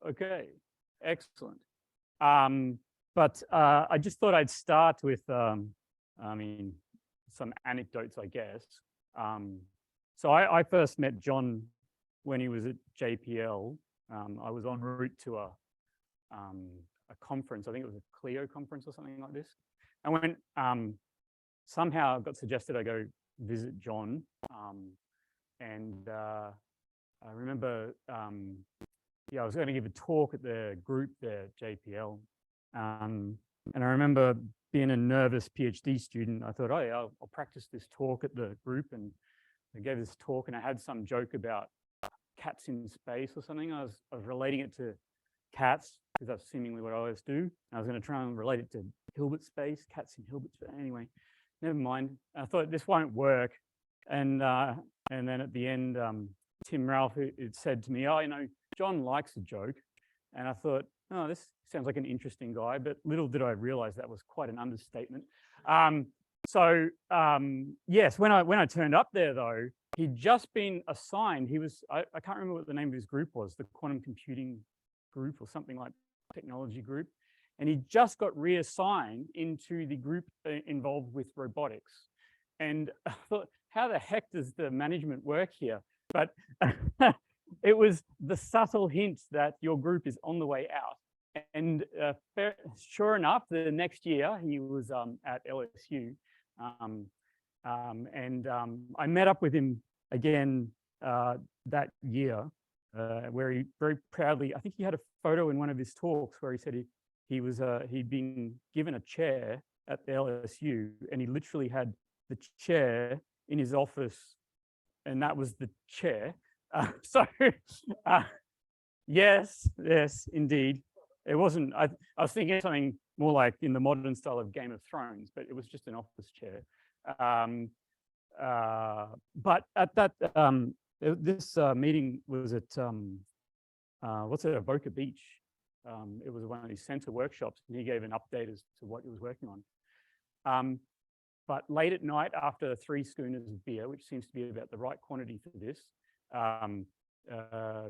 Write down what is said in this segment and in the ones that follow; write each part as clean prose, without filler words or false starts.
Okay, excellent. But I just thought I'd start with, some anecdotes, I guess. So I first met John when he was at JPL. I was en route to a conference. I think it was a Clio conference or something like this. I went, somehow got suggested I go visit John. And I remember, I was going to give a talk at the group there, JPL. And I remember being a nervous PhD student, I thought, oh yeah, I'll practice this talk at the group. And I gave this talk and I had some joke about cats in space or something. I was relating it to cats because that's seemingly what I always do. I was going to try and relate it to Hilbert space, cats in Hilbert space. Anyway, never mind. I thought this won't work. And then at the end, Tim Ralph it said to me, oh, John likes a joke. And I thought, oh, this sounds like an interesting guy, but little did I realize that was quite an understatement. Yes, when I turned up there though, he'd just been assigned, I can't remember what the name of his group was, the quantum computing group or something like technology group. And he just got reassigned into the group involved with robotics. And I thought, how the heck does the management work here? But it was the subtle hint that your group is on the way out. And sure enough, the next year he was at LSU. I met up with him again that year, where he very proudly, I think he had a photo in one of his talks where he said he'd been given a chair at the LSU, and he literally had the chair in his office, and that was the chair. Yes, indeed. It wasn't, I was thinking of something more like in the modern style of Game of Thrones, but it was just an office chair. But at that, this meeting was at, Avoca Beach. It was one of these center workshops, and he gave an update as to what he was working on. But late at night, after 3 schooners of beer, which seems to be about the right quantity for this,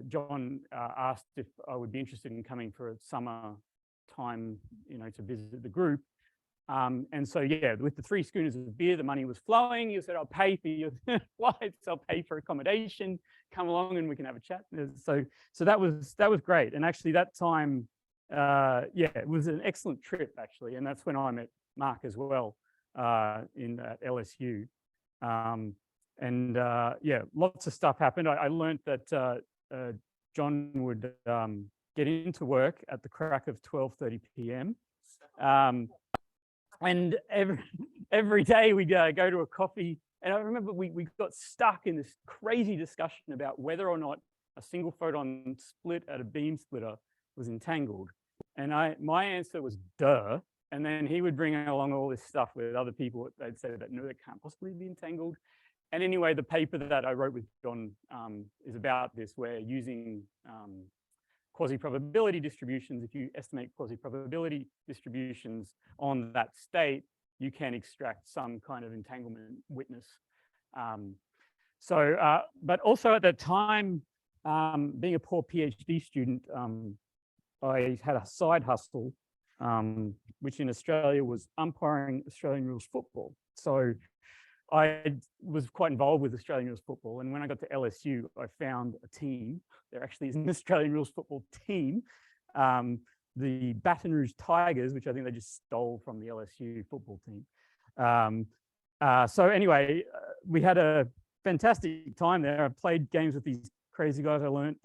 John asked if I would be interested in coming for a summer time, to visit the group. And so, yeah, with the 3 schooners of beer, the money was flowing. He said, I'll pay for your flights, I'll pay for accommodation, come along and we can have a chat. So that was great. And actually that time, it was an excellent trip actually. And that's when I met Mark as well at LSU. Lots of stuff happened. I learned that John would get into work at the crack of 12:30 p.m. And every day we'd go to a coffee. And I remember we got stuck in this crazy discussion about whether or not a single photon split at a beam splitter was entangled. And my answer was duh. And then he would bring along all this stuff with other people. They'd say that no, it can't possibly be entangled. And anyway, the paper that I wrote with John is about this, where using quasi-probability distributions, if you estimate quasi-probability distributions on that state, you can extract some kind of entanglement witness. But also at that time, being a poor PhD student, I had a side hustle, which in Australia was umpiring Australian rules football. So I was quite involved with Australian rules football. And when I got to LSU, I found a team. There actually is an Australian rules football team, the Baton Rouge Tigers, which I think they just stole from the LSU football team. So anyway, we had a fantastic time there. I played games with these crazy guys. I learned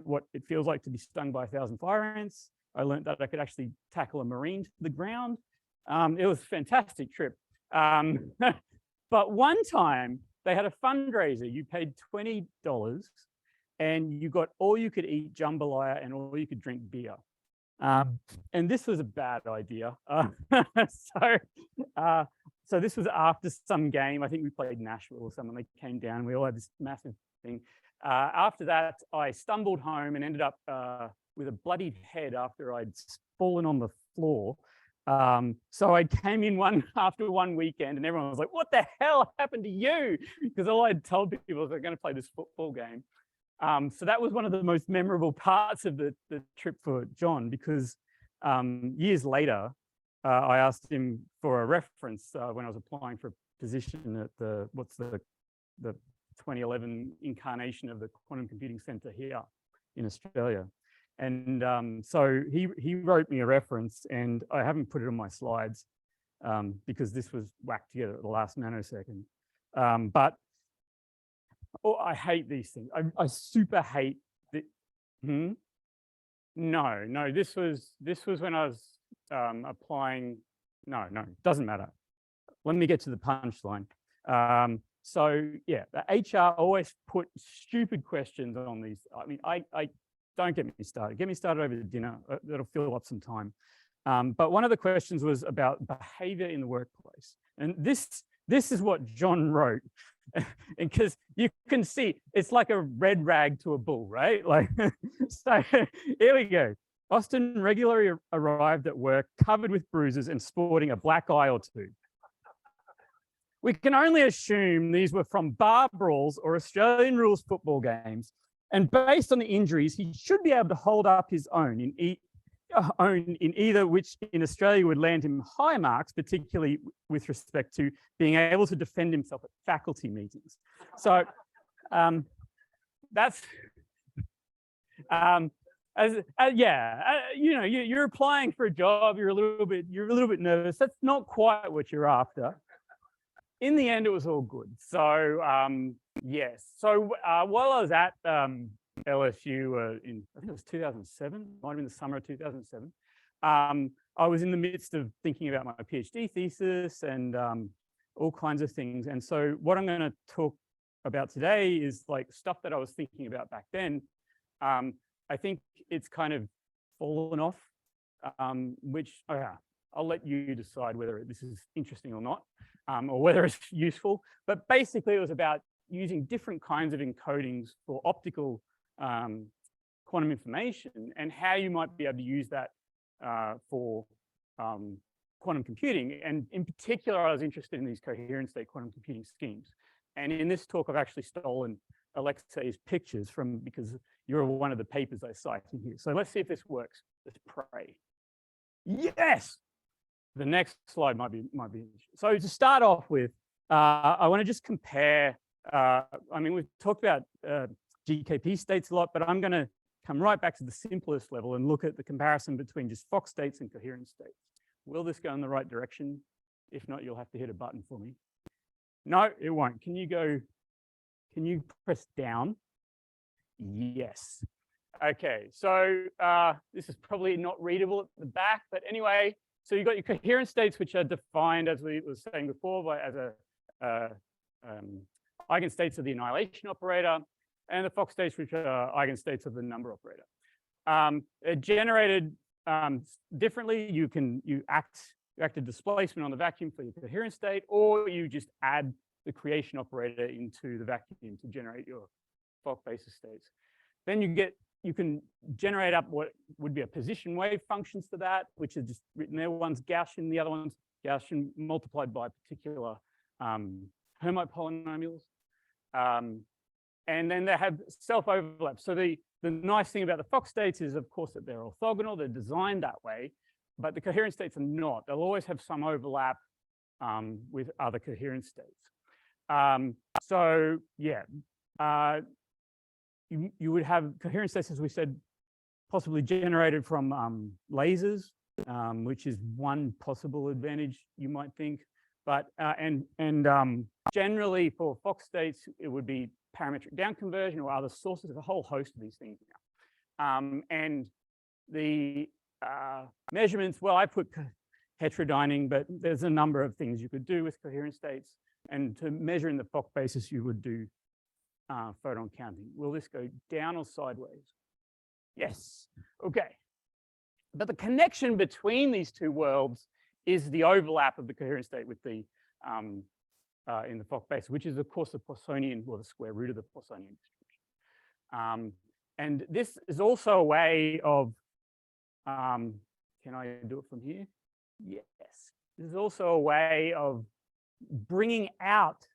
what it feels like to be stung by 1,000 fire ants. I learned that I could actually tackle a Marine to the ground. It was a fantastic trip. But one time they had a fundraiser. You paid $20 and you got all you could eat jambalaya and all you could drink beer. And this was a bad idea. So this was after some game. I think we played Nashville or something. They came down. We all had this massive thing. After that, I stumbled home and ended up with a bloodied head after I'd fallen on the floor. So I came in after one weekend and everyone was like, what the hell happened to you? Because all I'd told people was they're going to play this football game. So that was one of the most memorable parts of the trip for John, because years later, I asked him for a reference when I was applying for a position at the 2011 incarnation of the Quantum Computing Centre here in Australia. And so he wrote me a reference, and I haven't put it on my slides because this was whacked together at the last nanosecond. But I hate these things. I super hate the. No, this was when I was applying. No, doesn't matter. Let me get to the punchline. So yeah, the HR always put stupid questions on these. I mean, I don't get me started. Get me started over dinner. That'll fill up some time. But one of the questions was about behavior in the workplace, and this is what John wrote. And because you can see it's like a red rag to a bull, right? Like, so here we go. Austin regularly arrived at work covered with bruises and sporting a black eye or two. We can only assume these were from bar brawls or Australian rules football games. And based on the injuries, he should be able to hold up his own in either, which in Australia would land him high marks, particularly with respect to being able to defend himself at faculty meetings. So that's you know, you're applying for a job, you're a little bit nervous. That's not quite what you're after. In the end, it was all good. So yes. So while I was at LSU in, I think it was 2007, might have been the summer of 2007. I was in the midst of thinking about my PhD thesis and all kinds of things. And so what I'm going to talk about today is like stuff that I was thinking about back then. I think it's kind of fallen off, which I'll let you decide whether this is interesting or not, or whether it's useful. But basically, it was about using different kinds of encodings for optical quantum information and how you might be able to use that for quantum computing. And in particular, I was interested in these coherent state quantum computing schemes. And in this talk, I've actually stolen Alexei's pictures because you're one of the papers I cite in here. So let's see if this works. Let's pray. Yes. The next slide might be. So to start off with, I want to just compare. I mean, we've talked about GKP states a lot, but I'm going to come right back to the simplest level and look at the comparison between just Fock states and coherent states. Will this go in the right direction? If not, you'll have to hit a button for me. No, it won't. Can you press down? Yes. Okay, so this is probably not readable at the back, but anyway, so you've got your coherent states, which are defined, as we were saying before, as eigenstates of the annihilation operator, and the Fock states, which are eigenstates of the number operator. They're generated differently. You act a displacement on the vacuum for your coherent state, or you just add the creation operator into the vacuum to generate your Fock basis states. Then you can generate up what would be a position wave functions to that, which is just written there. One's Gaussian, the other one's Gaussian multiplied by particular Hermite polynomials. And then they have self-overlap. So the nice thing about the Fock states is, of course, that they're orthogonal. They're designed that way, but the coherent states are not. They'll always have some overlap with other coherent states. So yeah, you would have coherent states, as we said, possibly generated from lasers, which is one possible advantage you might think. But generally for Fock states, it would be parametric down conversion or other sources. There's a whole host of these things now. And the measurements, well, I put heterodyning, but there's a number of things you could do with coherent states. And to measure in the Fock basis, you would do photon counting. Will this go down or sideways? Yes. Okay. But the connection between these two worlds is the overlap of the coherent state with the in the Fock basis, which is of course the Poissonian, or the square root of the Poissonian distribution. And this is also a way of, can I do it from here? Yes. This is also a way of bringing out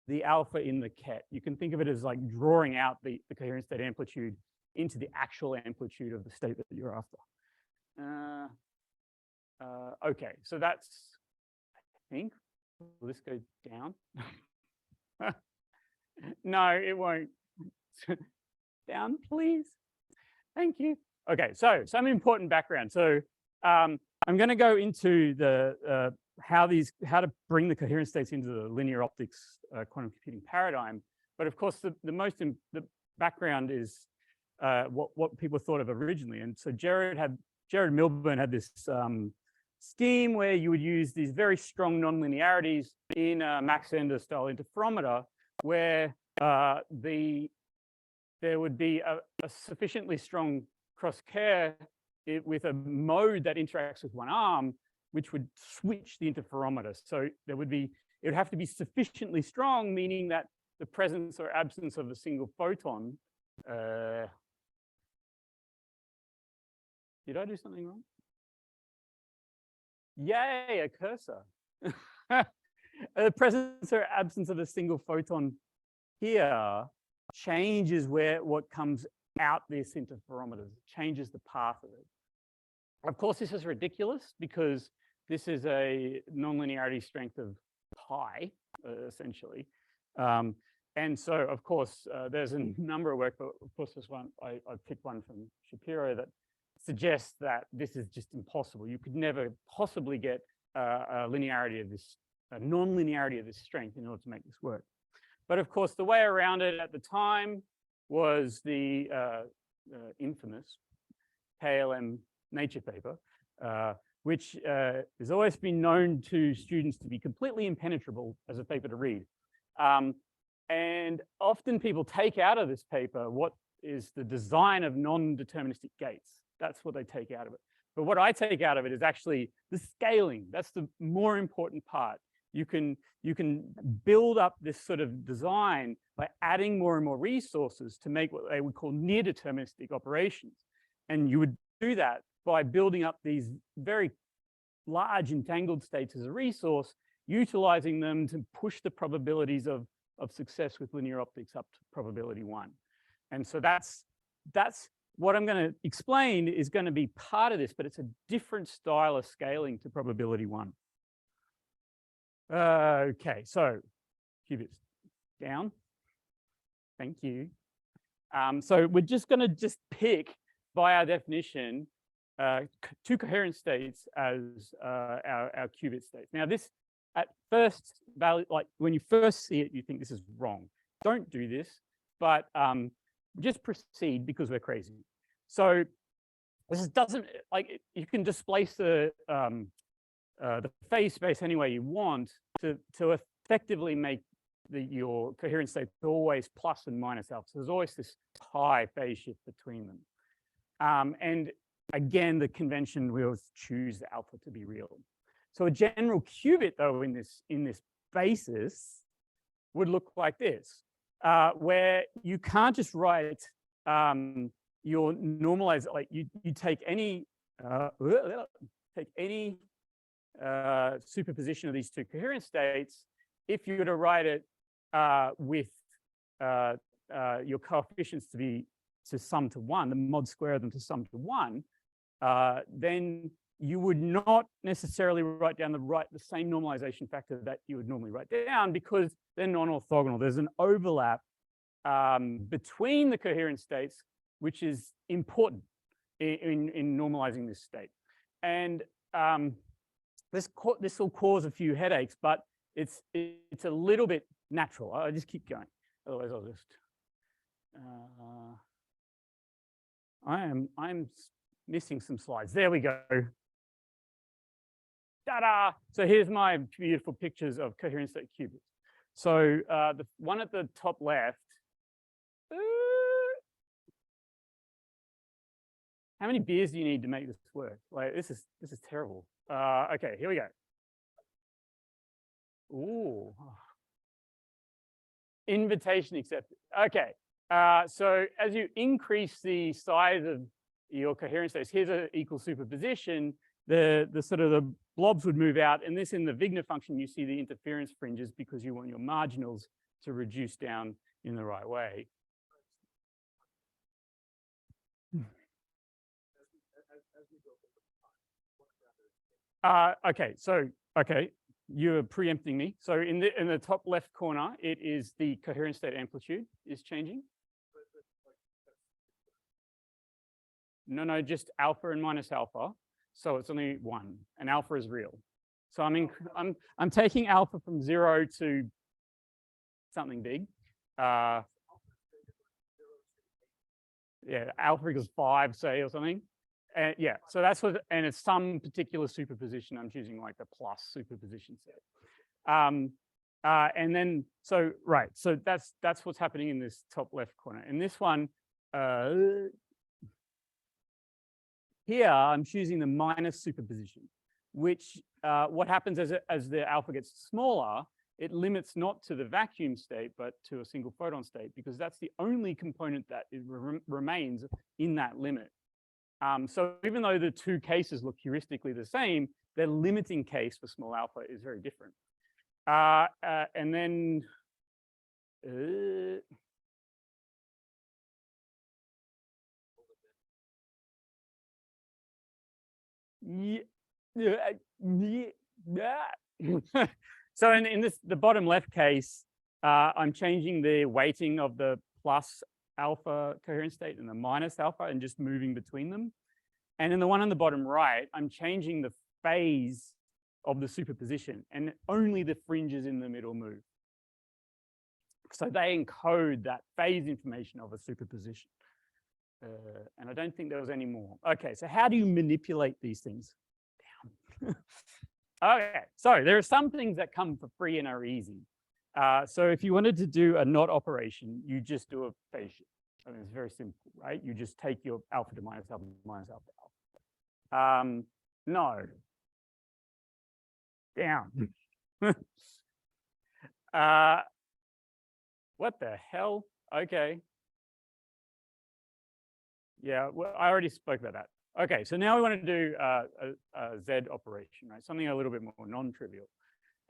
the alpha in the ket. You can think of it as like drawing out the coherent state amplitude into the actual amplitude of the state that you're after. Okay, so that's, I think, will this go down? No, it won't. Down, please. Thank you. Okay, so some important background. So I'm going to go into the how to bring the coherent states into the linear optics quantum computing paradigm. But of course, the background is what people thought of originally. And so Jared Milburn had this scheme where you would use these very strong nonlinearities in a Mach-Zehnder style interferometer, where there would be a sufficiently strong cross-Kerr with a mode that interacts with one arm, which would switch the interferometer. So it would have to be sufficiently strong, meaning that the presence or absence of a single photon. Did I do something wrong? Yay, a cursor. The presence or absence of a single photon here changes what comes out this interferometer, changes the path of it. Of course, this is ridiculous because this is a nonlinearity strength of pi, essentially. And so, of course, there's a number of work, but of course, this one, I picked one from Shapiro that suggests that this is just impossible. You could never possibly get a linearity of this, a non-linearity of this strength in order to make this work. But of course, the way around it at the time was the infamous KLM Nature paper, which has always been known to students to be completely impenetrable as a paper to read. And often people take out of this paper what is the design of non-deterministic gates. That's what they take out of it. But what I take out of it is actually the scaling. That's the more important part. You can build up this sort of design by adding more and more resources to make what they would call near deterministic operations. And you would do that by building up these very large entangled states as a resource, utilizing them to push the probabilities of success with linear optics up to probability 1. And so that's what I'm going to explain is going to be part of this, but it's a different style of scaling to probability 1. Okay, so qubits down. Thank you. So we're just going to pick, by our definition, 2 coherent states as our qubit states. Now, this at first value, like when you first see it, you think this is wrong. Don't do this, but just proceed because we're crazy. So this doesn't, like, you can displace the phase space any way you want to effectively make your coherent state always plus and minus alpha. So there's always this high phase shift between them. And again, the convention we always choose the alpha to be real. So a general qubit, though, in this basis would look like this, where you can't just write your normalized, like you take any superposition of these 2 coherent states. If you were to write it with your coefficients to sum to 1, the mod square of them to sum to 1, then you would not necessarily write down the same normalization factor that you would normally write down because they're non-orthogonal. There's an overlap between the coherent states, which is important in normalizing this state. And this will cause a few headaches, but it's a little bit natural. I'll just keep going. Otherwise, I'll just. I'm missing some slides. There we go. Ta-da! So here's my beautiful pictures of coherent state qubits. So the one at the top left. How many beers do you need to make this work? Like this is terrible. Okay, here we go. Ooh. Invitation accepted. Okay. So as you increase the size of your coherent states, here's an equal superposition. The sort of the blobs would move out, and this in the Wigner function, you see the interference fringes because you want your marginals to reduce down in the right way. Okay, you're preempting me. So in the top left corner, it is the coherent state amplitude is changing. No, just alpha and minus alpha. So it's only one, and alpha is real. So I'm taking alpha from 0 to something big. Yeah, alpha equals 5, say, or something. And yeah, so that's what, and it's some particular superposition. I'm choosing like the plus superposition set. And then, so right, so that's what's happening in this top left corner. In this one, here I'm choosing the minus superposition, which what happens as the alpha gets smaller, it limits not to the vacuum state, but to a single photon state, because that's the only component that remains in that limit. So even though the two cases look heuristically the same, their limiting case for small alpha is very different. And then so in this, the bottom left case, I'm changing the weighting of the plus alpha coherent state and the minus alpha and just moving between them. And in the one on the bottom right, I'm changing the phase of the superposition, and only the fringes in the middle move. So they encode that phase information of a superposition. And I don't think there was any more. Okay, so how do you manipulate these things? Down. Okay, so there are some things that come for free and are easy. So if you wanted to do a NOT operation, you just do a phase shift. I mean, it's very simple, right? You just take your alpha to minus alpha minus alpha to alpha. No. Down. What the hell? Okay. Yeah, well, I already spoke about that. Okay, so now we want to do a Z operation, right? Something a little bit more non-trivial.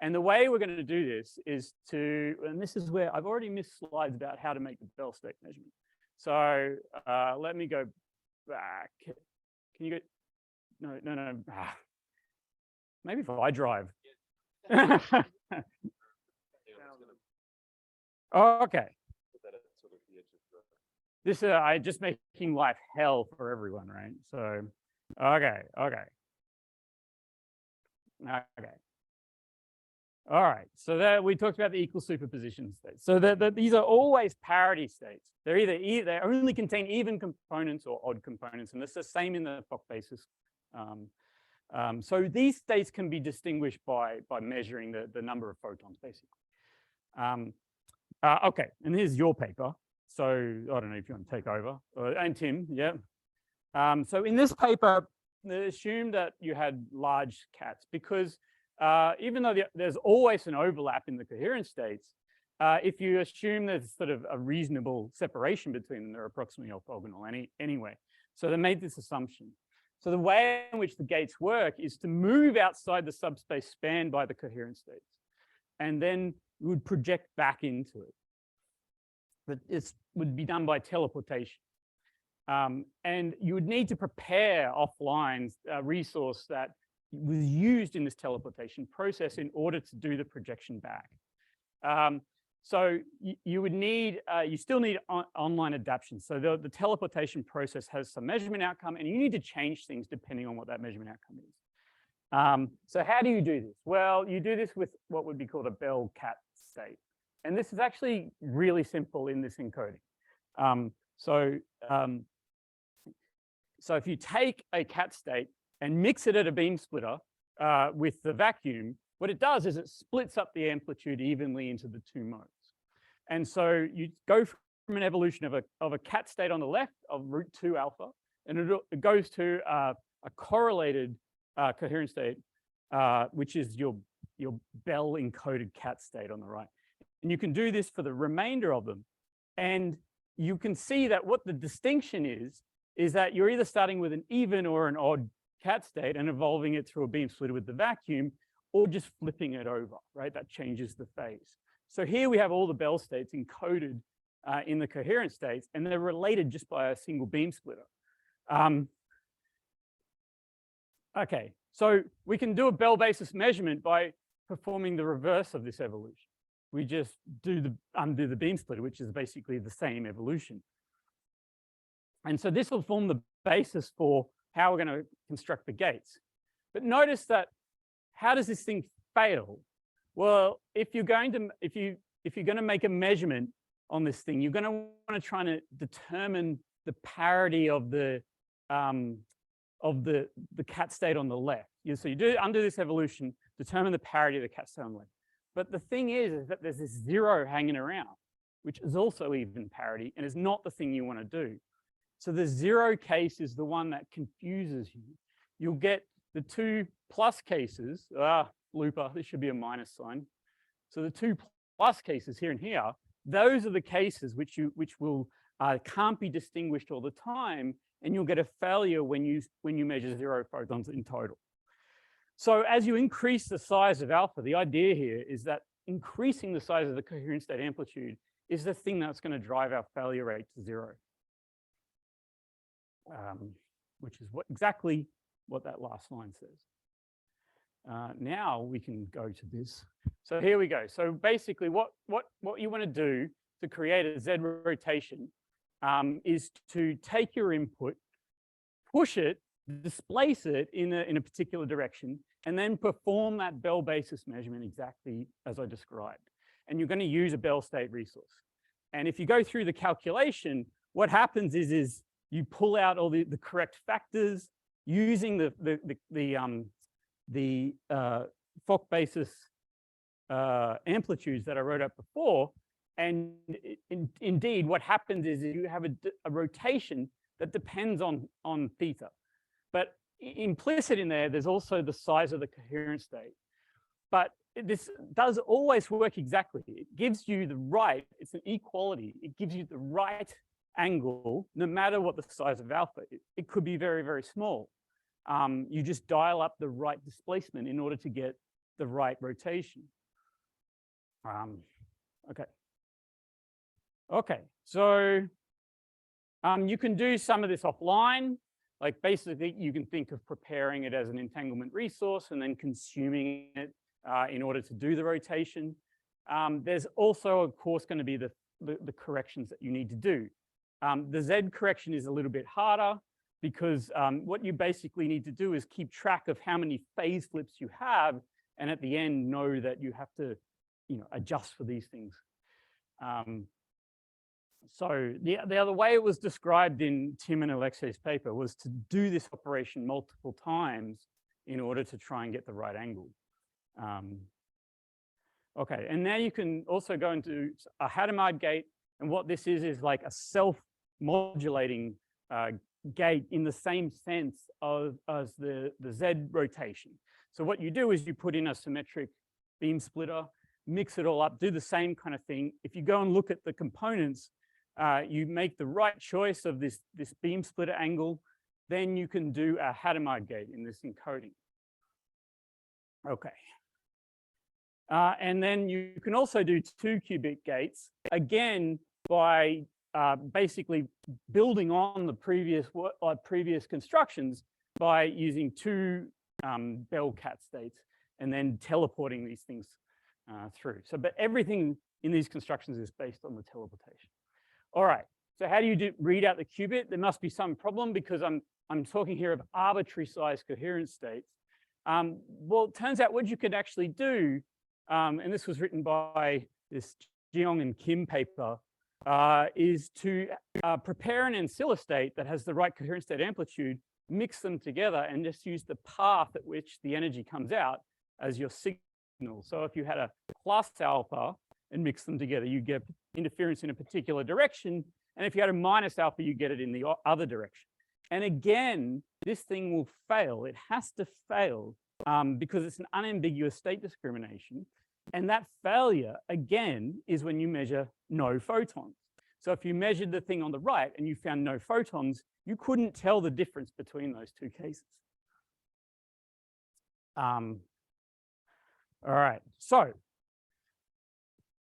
And the way we're going to do this is to, and this is where I've already missed slides about how to make the Bell state measurement. So let me go back. Can you go? No. Maybe if I drive. Oh, okay. This I just making life hell for everyone, right? So, okay. All right. So that we talked about the equal superposition states. So these are always parity states. They're they only contain even components or odd components, and it's the same in the Fock basis. So these states can be distinguished by measuring the number of photons, basically. Okay, and here's your paper. So I don't know if you want to take over, and Tim, yeah. So in this paper, they assumed that you had large cats because even though there's always an overlap in the coherent states, if you assume there's sort of a reasonable separation between them, they're approximately orthogonal anyway. So they made this assumption. So the way in which the gates work is to move outside the subspace spanned by the coherent states, and then you would project back into it. But it would be done by teleportation. And you would need to prepare offline a resource that was used in this teleportation process in order to do the projection back. So you would need, you still need online adaptation. So the teleportation process has some measurement outcome, and you need to change things depending on what that measurement outcome is. So how do you do this? Well, you do this with what would be called a Bell-Cat state. And this is actually really simple in this encoding. So if you take a cat state and mix it at a beam splitter with the vacuum, what it does is it splits up the amplitude evenly into the two modes. And so you go from an evolution of a cat state on the left of √2 alpha, and it goes to a correlated coherent state, which is your Bell encoded cat state on the right. And you can do this for the remainder of them. And you can see that what the distinction is that you're either starting with an even or an odd cat state and evolving it through a beam splitter with the vacuum, or just flipping it over, right? That changes the phase. So here we have all the Bell states encoded in the coherent states, and they're related just by a single beam splitter. Okay, so we can do a Bell basis measurement by performing the reverse of this evolution. We just undo the beam splitter, which is basically the same evolution. And so this will form the basis for how we're going to construct the gates. But notice that, how does this thing fail? Well, if you're going to make a measurement on this thing, you're going to want to try to determine the parity of the cat state on the left. So you do undo this evolution, determine the parity of the cat state on the left. But the thing is that there's this 0 hanging around, which is also even parity and is not the thing you want to do. So the 0 case is the one that confuses you. You'll get the 2 plus cases. Looper, this should be a minus sign. So the 2 plus cases here and here, those are the cases which will can't be distinguished all the time, and you'll get a failure when you measure 0 photons in total. So as you increase the size of alpha, the idea here is that increasing the size of the coherent state amplitude is the thing that's going to drive our failure rate to 0, which is exactly what that last line says. Now we can go to this. So here we go. So basically what you want to do to create a Z rotation is to take your input, push it, displace it in a particular direction, and then perform that Bell basis measurement exactly as I described. And you're going to use a Bell state resource. And if you go through the calculation, what happens is you pull out all the correct factors using the Fock basis amplitudes that I wrote up before. And indeed, what happens is you have a rotation that depends on theta. But implicit in there, there's also the size of the coherent state. But this does always work exactly. It gives you the right, it's an equality. It gives you the right angle, no matter what the size of alpha is. It could be very, very small. You just dial up the right displacement in order to get the right rotation. Okay, so you can do some of this offline. Like basically, you can think of preparing it as an entanglement resource and then consuming it in order to do the rotation. There's also, of course, going to be the corrections that you need to do. The Z correction is a little bit harder because what you basically need to do is keep track of how many phase flips you have, and at the end know that you have to, adjust for these things. So the other way it was described in Tim and Alexei's paper was to do this operation multiple times in order to try and get the right angle. Okay, and now you can also go into a Hadamard gate, and what this is like a self-modulating gate in the same sense as the Z rotation. So what you do is you put in a symmetric beam splitter, mix it all up, do the same kind of thing. If you go and look at the components, you make the right choice of this beam splitter angle, then you can do a Hadamard gate in this encoding. Okay. And then you can also do 2-qubit gates, again, by basically building on the previous constructions by using 2 Bell cat states and then teleporting these things through. So, but everything in these constructions is based on the teleportation. All right, so how do you read out the qubit? There must be some problem because I'm talking here of arbitrary size coherent states. Well, it turns out what you could actually do, and this was written by this Jeong and Kim paper, is to prepare an ancilla state that has the right coherent state amplitude, mix them together, and just use the path at which the energy comes out as your signal. So if you had a plus alpha and mix them together, you get interference in a particular direction. And if you had a minus alpha, you get it in the other direction. And again, this thing will fail. It has to fail because it's an unambiguous state discrimination. And that failure, again, is when you measure no photons. So if you measured the thing on the right and you found no photons, you couldn't tell the difference between those two cases. All right, so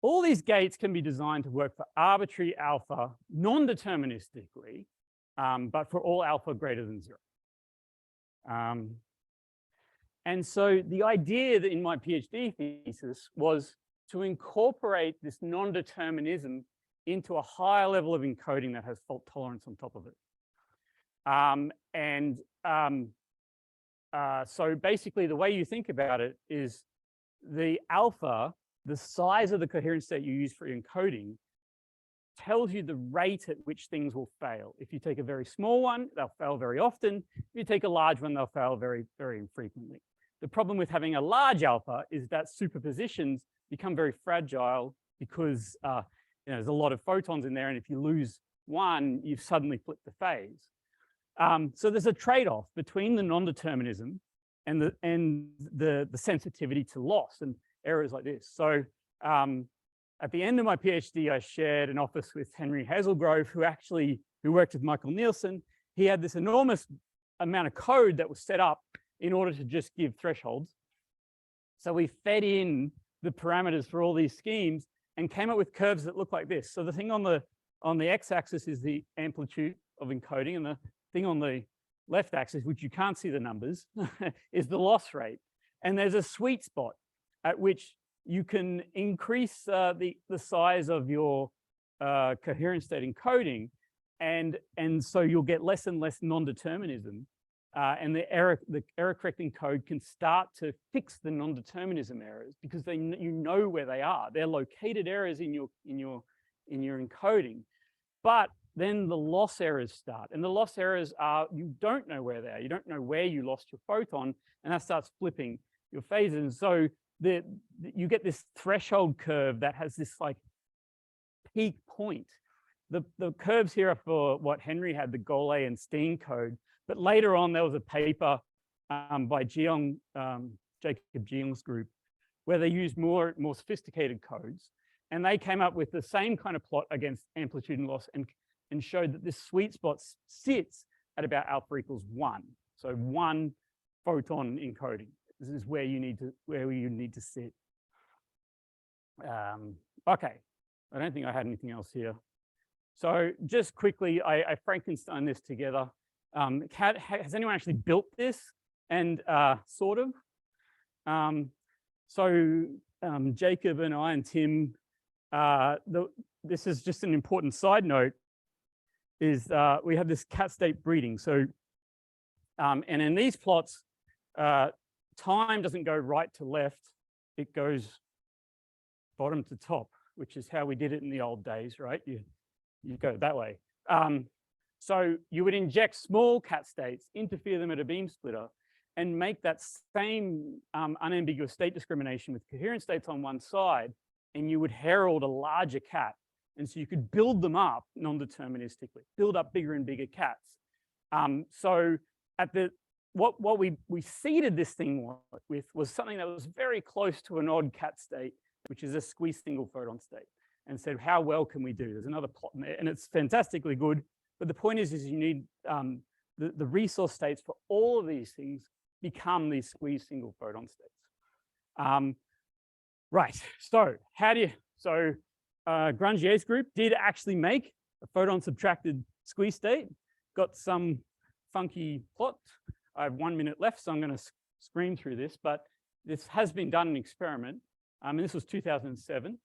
all these gates can be designed to work for arbitrary alpha non-deterministically, but for all alpha greater than 0. And so the idea that in my PhD thesis was to incorporate this non-determinism into a higher level of encoding that has fault tolerance on top of it. So basically the way you think about it is the alpha, the size of the coherent state you use for encoding, tells you the rate at which things will fail. If you take a very small one, they'll fail very often. If you take a large one, they'll fail very, very infrequently. The problem with having a large alpha is that superpositions become very fragile because there's a lot of photons in there, and if you lose one, you've suddenly flipped the phase. So there's a trade-off between the non-determinism and the sensitivity to loss and errors like this. So at the end of my PhD, I shared an office with Henry Hazelgrove, who worked with Michael Nielsen. He had this enormous amount of code that was set up in order to just give thresholds. So we fed in the parameters for all these schemes and came up with curves that look like this. So the thing on the x-axis is the amplitude of encoding, and the thing on the left axis, which you can't see the numbers, is the loss rate. And there's a sweet spot at which you can increase the size of your coherent state encoding, and so you'll get less and less non-determinism, and the error correcting code can start to fix the non-determinism errors because you know where they are. They're located errors in your encoding, but then the loss errors start, and the loss errors are you don't know where they are. You don't know where you lost your photon, and that starts flipping your phases. And so you get this threshold curve that has this like peak point. The curves here are for what Henry had, the Golay and Steen code. But later on, there was a paper by Jacob Jeong's group where they used more sophisticated codes, and they came up with the same kind of plot against amplitude and loss, and showed that this sweet spot sits at about alpha equals 1. So 1 photon encoding. This is where you need to sit. Okay, I don't think I had anything else here. So just quickly, I Frankenstein this together. Has anyone actually built this? And sort of. Jacob and I and Tim, this is just an important side note, is we have this cat state breeding. So, and in these plots, time doesn't go right to left, it goes bottom to top, which is how we did it in the old days, right? You go that way. So you would inject small cat states, interfere them at a beam splitter, and make that same unambiguous state discrimination with coherent states on one side, and you would herald a larger cat. And so you could build them up non-deterministically, build up bigger and bigger cats. So at what we seeded this thing with was something that was very close to an odd cat state, which is a squeezed single photon state, and said, how well can we do? There's another plot in there, and it's fantastically good. But the point is you need the resource states for all of these things become these squeezed single photon states. Right, so Grangier's group did actually make a photon subtracted squeeze state, got some funky plot. I have 1 minute left, so I'm going to scream through this, but this has been done in an experiment, and this was 2007.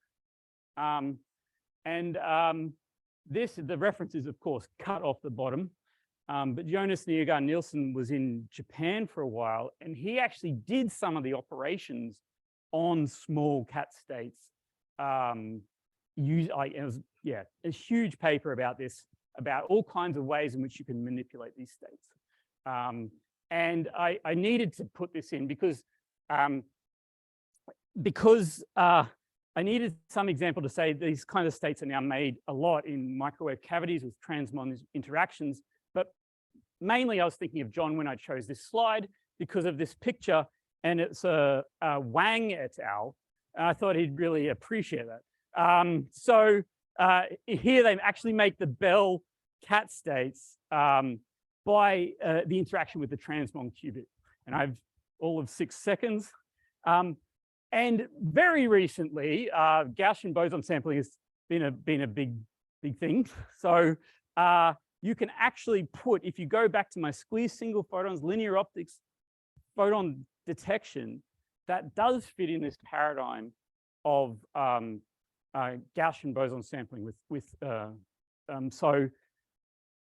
The reference is, of course, cut off the bottom, but Jonas Nyagar Nielsen was in Japan for a while, and he actually did some of the operations on small cat states. It was a huge paper about this, about all kinds of ways in which you can manipulate these states. And I needed to put this in because I needed some example to say these kind of states are now made a lot in microwave cavities with transmon interactions. But mainly I was thinking of John when I chose this slide because of this picture, and it's a Wang et al. I thought he'd really appreciate that. Here they actually make the Bell cat states by the interaction with the transmon qubit. And I have all of 6 seconds. And very recently, Gaussian boson sampling has been a big thing. So you can actually put, if you go back to my squeeze single photons, linear optics, photon detection, that does fit in this paradigm of Gaussian boson sampling so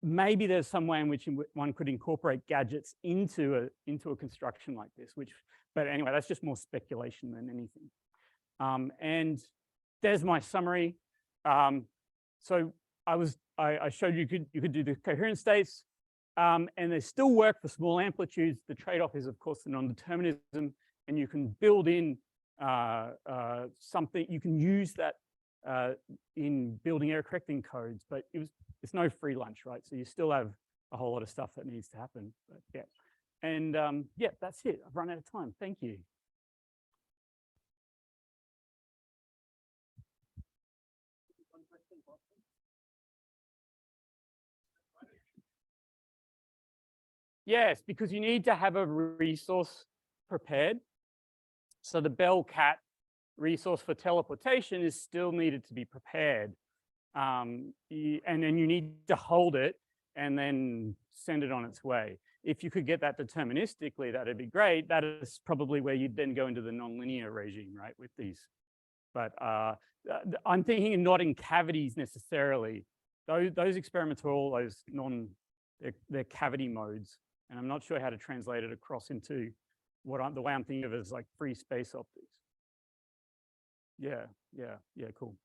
maybe there's some way in which one could incorporate gadgets into a construction like this, but anyway, that's just more speculation than anything. And there's my summary. So I showed you could do the coherent states, and they still work for small amplitudes. The trade-off is, of course, the non-determinism, and you can build in something. You can use that in building error correcting codes, but it's no free lunch, right? So you still have a whole lot of stuff that needs to happen. But yeah, and yeah, that's it. I've run out of time. Thank you. Yes, because you need to have a resource prepared. So the Bell-Cat resource for teleportation is still needed to be prepared. And then you need to hold it and then send it on its way. If you could get that deterministically, that'd be great. That is probably where you'd then go into the nonlinear regime, right, with these. But I'm thinking not in cavities necessarily. Those experiments are all those they're cavity modes. And I'm not sure how to translate it across into the way I'm thinking of it as like free space optics. Yeah, cool.